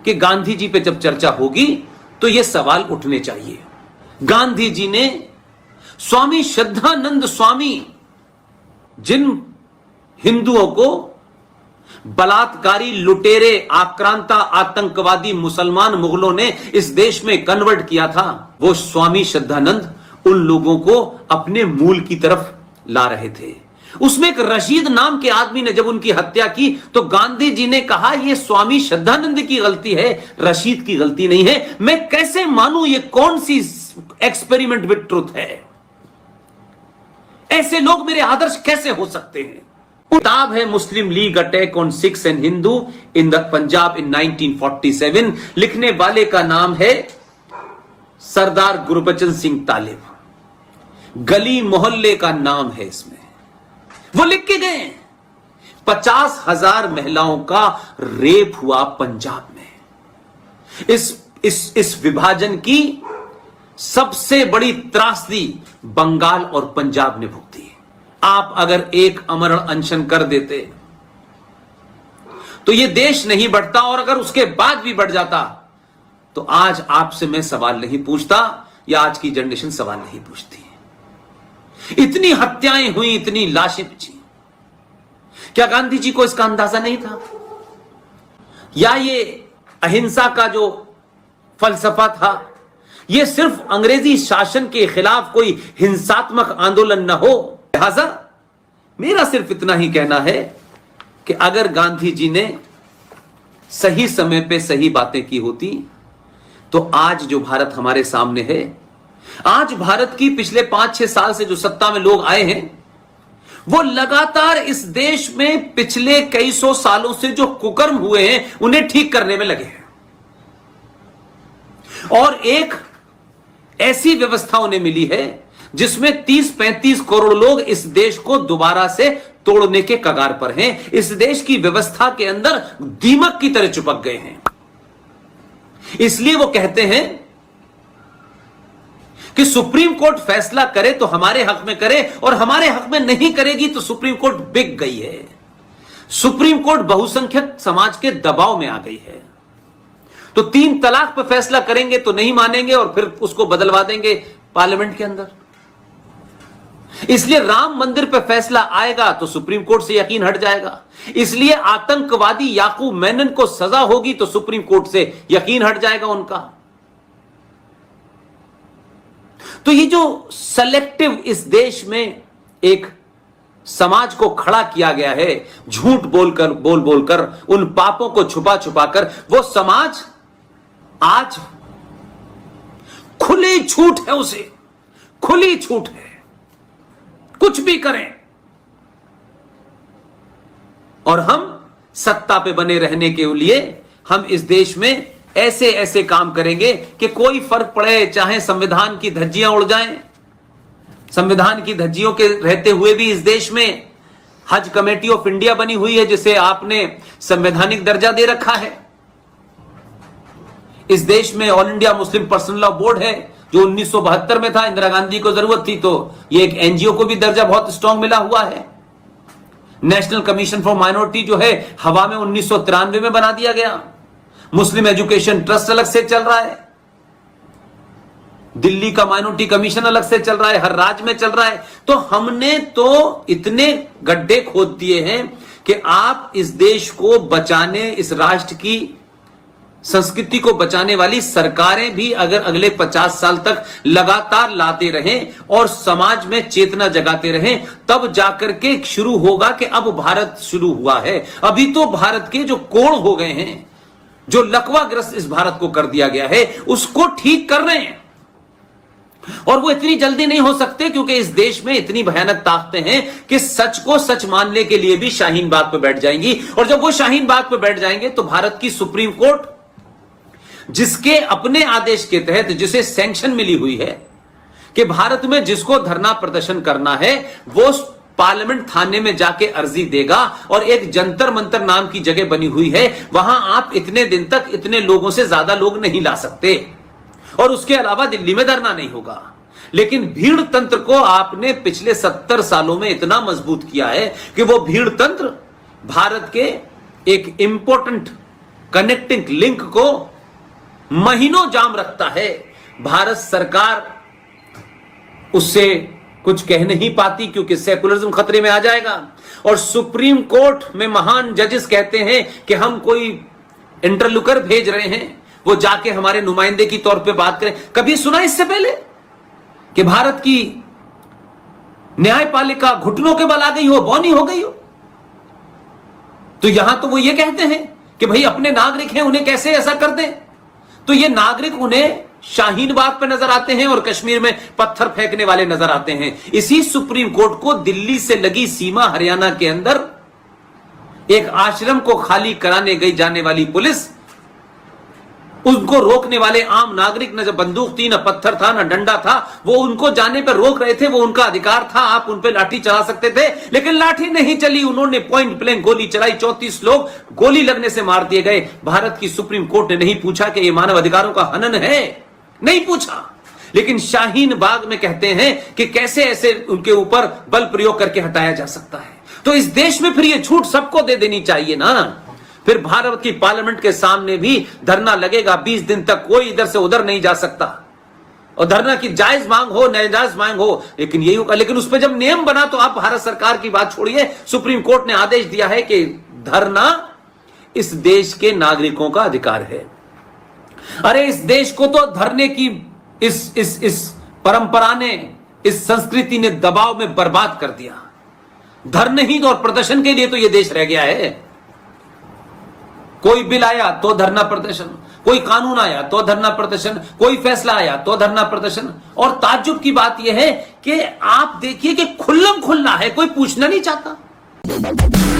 कि गांधी जी पे जब चर्चा होगी तो यह सवाल उठने चाहिए। गांधी जी ने स्वामी श्रद्धानंद स्वामी, जिन हिंदुओं को बलात्कारी, लुटेरे, आक्रांता, आतंकवादी मुसलमान मुगलों ने इस देश में कन्वर्ट किया था, वो स्वामी श्रद्धानंद उन लोगों को अपने मूल की तरफ ला रहे थे। उसमें एक रशीद नाम के आदमी ने जब उनकी हत्या की तो गांधी जी ने कहा यह स्वामी श्रद्धानंद की गलती है, रशीद की गलती नहीं है। मैं कैसे मानूं ये कौन सी एक्सपेरिमेंट विद ट्रुथ है? ऐसे लोग मेरे आदर्श कैसे हो सकते हैं? किताब है Muslim League attack on Sikhs and Hindu in the Punjab in 1947। लिखने वाले का नाम है सरदार गुरबचन सिंह तालिब। गली मोहल्ले का नाम है इसमें, वो लिख के गए 50,000 महिलाओं का रेप हुआ पंजाब में। इस विभाजन की सबसे बड़ी त्रासदी बंगाल और पंजाब ने भुगती। आप अगर एक अमरण अनशन कर देते तो यह देश नहीं बढ़ता, और अगर उसके बाद भी बढ़ जाता तो आज आपसे मैं सवाल नहीं पूछता या आज की जनरेशन सवाल नहीं पूछती। इतनी हत्याएं हुई, इतनी लाशें बची। क्या गांधी जी को इसका अंदाजा नहीं था? या ये अहिंसा का जो फलसफा था ये सिर्फ अंग्रेजी शासन के खिलाफ कोई हिंसात्मक आंदोलन न हो? लिहाजा मेरा सिर्फ इतना ही कहना है कि अगर गांधी जी ने सही समय पे सही बातें की होती तो आज जो भारत हमारे सामने है, आज भारत की पिछले 5-6 साल से जो सत्ता में लोग आए हैं वो लगातार इस देश में पिछले कई सौ सालों से जो कुकर्म हुए हैं उन्हें ठीक करने में लगे हैं। और एक ऐसी व्यवस्था उन्हें मिली है जिसमें 30-35 करोड़ लोग इस देश को दोबारा से तोड़ने के कगार पर हैं। इस देश की व्यवस्था के अंदर दीमक की तरह चिपक गए हैं। इसलिए वो कहते हैं कि सुप्रीम कोर्ट फैसला करे तो हमारे हक में करे, और हमारे हक में नहीं करेगी तो सुप्रीम कोर्ट बिक गई है। सुप्रीम कोर्ट बहुसंख्यक समाज के दबाव में आ गई है। तो 3 तलाक पर फैसला करेंगे तो नहीं मानेंगे और फिर उसको बदलवा देंगे पार्लियामेंट के अंदर। इसलिए राम मंदिर पर फैसला आएगा तो सुप्रीम कोर्ट से यकीन हट जाएगा। इसलिए आतंकवादी याकूब मेनन को सजा होगी तो सुप्रीम कोर्ट से यकीन हट जाएगा उनका। तो ये जो सेलेक्टिव इस देश में एक समाज को खड़ा किया गया है, झूठ बोलकर उन पापों को छुपा छुपाकर, वो समाज आज खुली छूट है, उसे खुली छूट है, कुछ भी करें। और हम सत्ता पे बने रहने के लिए हम इस देश में ऐसे ऐसे काम करेंगे कि कोई फर्क पड़े, चाहे संविधान की धज्जियां उड़ जाएं। संविधान की धज्जियों के रहते हुए भी इस देश में हज कमेटी ऑफ इंडिया बनी हुई है जिसे आपने संवैधानिक दर्जा दे रखा है। इस देश में all India Muslim personal law board है जो 1972 में था, इंदिरा गांधी को जरूरत थी तो ये एक एनजीओ को भी दर्जा बहुत स्ट्रांग मिला हुआ है। नेशनल कमीशन फॉर माइनॉरिटी जो है हवा में 1993 में बना दिया गया। मुस्लिम एजुकेशन ट्रस्ट अलग से चल रहा है, दिल्ली का माइनॉरिटी कमीशन अलग से चल रहा है, हर राज्य में चल रहा है। तो हमने तो इतने गड्ढे खोद दिए हैं कि आप इस देश को बचाने, इस राष्ट्र की संस्कृति को बचाने वाली सरकारें भी अगर अगले 50 साल तक लगातार लाते रहें और समाज में चेतना जगाते रहें, तब जाकर के शुरू होगा कि अब भारत शुरू हुआ है। अभी तो भारत के जो कोण हो गए हैं, जो लकवाग्रस्त इस भारत को कर दिया गया है, उसको ठीक कर रहे हैं। और वो इतनी जल्दी नहीं हो सकते क्योंकि इस देश में इतनी भयानक ताकतें हैं कि सच को सच मानने के लिए भी शाहीन बाग पर बैठ जाएंगी। और जब वो शाहीन बाग पर बैठ जाएंगे तो भारत की सुप्रीम कोर्ट, जिसके अपने आदेश के तहत जिसे सैंक्शन मिली हुई है कि भारत में जिसको धरना प्रदर्शन करना है वो पार्लियामेंट थाने में जाके अर्जी देगा, और एक जंतर मंतर नाम की जगह बनी हुई है, वहां आप इतने दिन तक इतने लोगों से ज्यादा लोग नहीं ला सकते, और उसके अलावा दिल्ली में धरना नहीं होगा। लेकिन भीड़ तंत्र को आपने पिछले 70 सालों में इतना मजबूत किया है कि वो भीड़ तंत्र भारत के एक इंपॉर्टेंट कनेक्टिंग लिंक को महीनों जाम रखता है। भारत सरकार उससे कुछ कह नहीं पाती क्योंकि सेकुलरिज्म खतरे में आ जाएगा। और सुप्रीम कोर्ट में महान जजेस कहते हैं कि हम कोई इंटरलुकर भेज रहे हैं, वो जाके हमारे नुमाइंदे की तौर पे बात करें। कभी सुना इससे पहले कि भारत की न्यायपालिका घुटनों के बल आ गई हो, बौनी हो गई हो? तो यहां तो वो ये कहते हैं कि भाई अपने नागरिक हैं, उन्हें कैसे ऐसा कर दें। तो ये नागरिक उन्हें शाहीन बाग पे नजर आते हैं और कश्मीर में पत्थर फेंकने वाले नजर आते हैं। इसी सुप्रीम कोर्ट को दिल्ली से लगी सीमा हरियाणा के अंदर एक आश्रम को खाली कराने गई जाने वाली पुलिस, उनको रोकने वाले आम नागरिक, न जब बंदूक थी, न पत्थर था, न डंडा था, वो उनको जाने पर रोक रहे थे। वो उनका अधिकार था, आप उन पर लाठी चला सकते थे, लेकिन लाठी नहीं चली। उन्होंने पॉइंट ब्लैंक गोली चलाई, 34 लोग गोली लगने से मार दिए गए। भारत की सुप्रीम कोर्ट ने नहीं पूछा कि यह मानव अधिकारों का हनन है, नहीं पूछा। लेकिन शाहीन बाग में कहते हैं कि कैसे ऐसे उनके ऊपर बल प्रयोग करके हटाया जा सकता है। तो इस देश में फिर यह छूट सबको दे देनी चाहिए ना। फिर भारत की पार्लियामेंट के सामने भी धरना लगेगा 20 दिन तक, कोई इधर से उधर नहीं जा सकता। और धरना की जायज मांग हो, नाजायज मांग हो, लेकिन यही होगा। लेकिन उस पर जब नियम बना तो आप भारत सरकार की बात छोड़िए, सुप्रीम कोर्ट ने आदेश दिया है कि धरना इस देश के नागरिकों का अधिकार है। अरे इस देश को तो धरने की इस परंपरा ने, इस संस्कृति ने दबाव में बर्बाद कर दिया। धरने ही और प्रदर्शन के लिए तो यह देश रह गया है। कोई बिल आया तो धरना प्रदर्शन, कोई कानून आया तो धरना प्रदर्शन, कोई फैसला आया तो धरना प्रदर्शन। और ताज्जुब की बात यह है कि आप देखिए कि खुल्लम खुल्ला है, कोई पूछना नहीं चाहता।